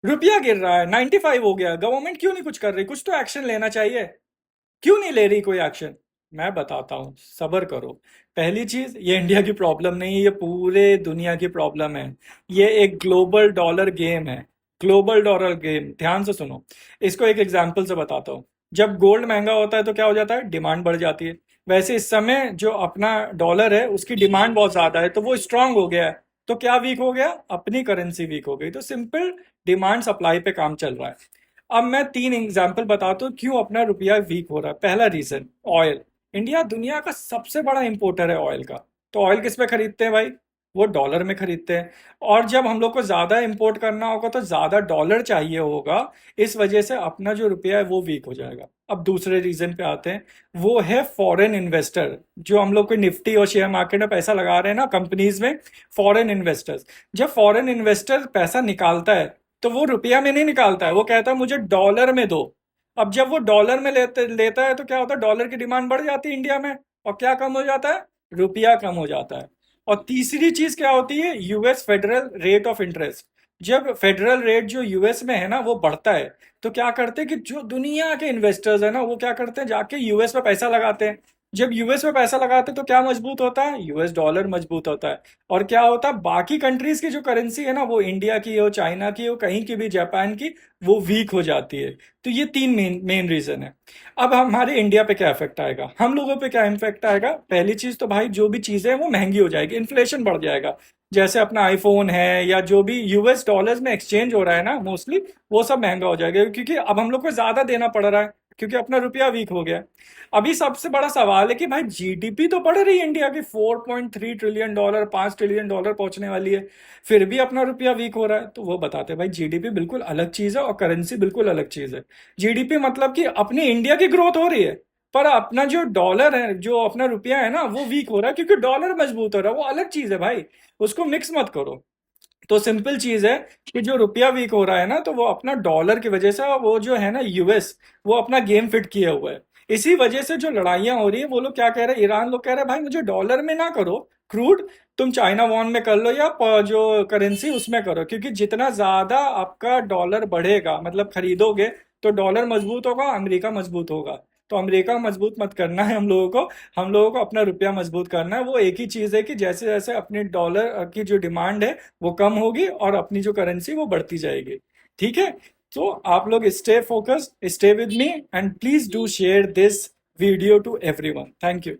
रुपया गिर रहा है, 95 हो गया, गवर्नमेंट क्यों नहीं कुछ कर रही? कुछ तो एक्शन लेना चाहिए, क्यों नहीं ले रही कोई एक्शन? मैं बताता हूँ, सबर करो। पहली चीज, ये इंडिया की प्रॉब्लम नहीं है, ये पूरे दुनिया की प्रॉब्लम है। ये एक ग्लोबल डॉलर गेम है, ग्लोबल डॉलर गेम। ध्यान से सुनो, इसको एक एग्जांपल से बताता हूँ। जब गोल्ड महंगा होता है तो क्या हो जाता है? डिमांड बढ़ जाती है। वैसे इस समय जो अपना डॉलर है उसकी डिमांड बहुत ज्यादा है, तो वो स्ट्रांग हो गया है। तो क्या वीक हो गया? अपनी करेंसी वीक हो गई। तो सिंपल, डिमांड सप्लाई पे काम चल रहा है। अब मैं तीन एग्जाम्पल बताता हूँ क्यों अपना रुपया वीक हो रहा है। पहला रीजन, ऑयल। इंडिया दुनिया का सबसे बड़ा इंपोर्टर है ऑयल का। तो ऑयल किस पे खरीदते हैं भाई? वो डॉलर में खरीदते हैं। और जब हम लोग को ज्यादा इंपोर्ट करना होगा तो ज्यादा डॉलर चाहिए होगा। इस वजह से अपना जो रुपया है वो वीक हो जाएगा। अब दूसरे रीजन पे आते हैं, वो है फॉरेन इन्वेस्टर। जो हम लोग को निफ्टी और शेयर मार्केट में पैसा लगा रहे हैं ना कंपनीज में, फॉरेन इन्वेस्टर्स। जब फॉरेन इन्वेस्टर पैसा निकालता है तो वो रुपया में नहीं निकालता है, वो कहता है मुझे डॉलर में दो। अब जब वो डॉलर में लेता है तो क्या होता है? डॉलर की डिमांड बढ़ जाती है इंडिया में, और क्या कम हो जाता है? रुपया कम हो जाता है। और तीसरी चीज क्या होती है? US federal rate of interest. जब फेडरल रेट जो यूएस में है ना वो बढ़ता है, तो क्या करते हैं कि जो दुनिया के इन्वेस्टर्स है ना वो क्या करते हैं, जाके यूएस में पैसा लगाते हैं। जब यूएस में पैसा लगाते हैं तो क्या मजबूत होता है? यूएस डॉलर मजबूत होता है। और क्या होता है, बाकी कंट्रीज की जो करेंसी है ना, वो इंडिया की हो, चाइना की हो, कहीं की भी, जापान की, वो वीक हो जाती है। तो ये तीन मेन मेन रीजन है। अब हमारे इंडिया पे क्या इफेक्ट आएगा, हम लोगों पे क्या इफेक्ट आएगा? पहली चीज तो भाई, जो भी चीजें हैं वो महंगी हो जाएगी, इन्फ्लेशन बढ़ जाएगा। जैसे अपना आईफोन है या जो भी यूएस डॉलर्स में एक्सचेंज हो रहा है ना मोस्टली, वो सब महंगा हो जाएगा, क्योंकि अब हम लोग को ज्यादा देना पड़ रहा है, क्योंकि अपना रुपया वीक हो गया। अभी सबसे बड़ा सवाल है कि भाई जीडीपी तो बढ़ रही है इंडिया की, 4.3 ट्रिलियन डॉलर, 5 ट्रिलियन डॉलर पहुंचने वाली है, फिर भी अपना रुपया वीक हो रहा है। तो वो बताते हैं भाई, जीडीपी बिल्कुल अलग चीज है और करेंसी बिल्कुल अलग चीज है। जीडीपी मतलब कि अपनी इंडिया की ग्रोथ हो रही है, पर अपना जो डॉलर है, जो अपना रुपया है ना, वो वीक हो रहा है क्योंकि डॉलर मजबूत हो रहा है। वो अलग चीज है भाई, उसको मिक्स मत करो। तो सिंपल चीज है कि जो रुपया वीक हो रहा है ना, तो वो अपना डॉलर की वजह से, वो जो है ना यूएस, वो अपना गेम फिट किया हुआ है। इसी वजह से जो लड़ाइयां हो रही है, वो लोग क्या कह रहे हैं, ईरान लोग कह रहे हैं भाई मुझे डॉलर में ना करो क्रूड, तुम चाइना वॉन में कर लो या जो करेंसी उसमें करो, क्योंकि जितना ज्यादा आपका डॉलर बढ़ेगा, मतलब खरीदोगे, तो डॉलर मजबूत होगा, अमेरिका मजबूत होगा। तो अमेरिका मजबूत मत करना है हम लोगों को, हम लोगों को अपना रुपया मजबूत करना है। वो एक ही चीज है कि जैसे जैसे अपने डॉलर की जो डिमांड है वो कम होगी और अपनी जो करेंसी वो बढ़ती जाएगी। ठीक है? तो आप लोग stay focused, stay with me, and please do share this video to everyone. Thank you.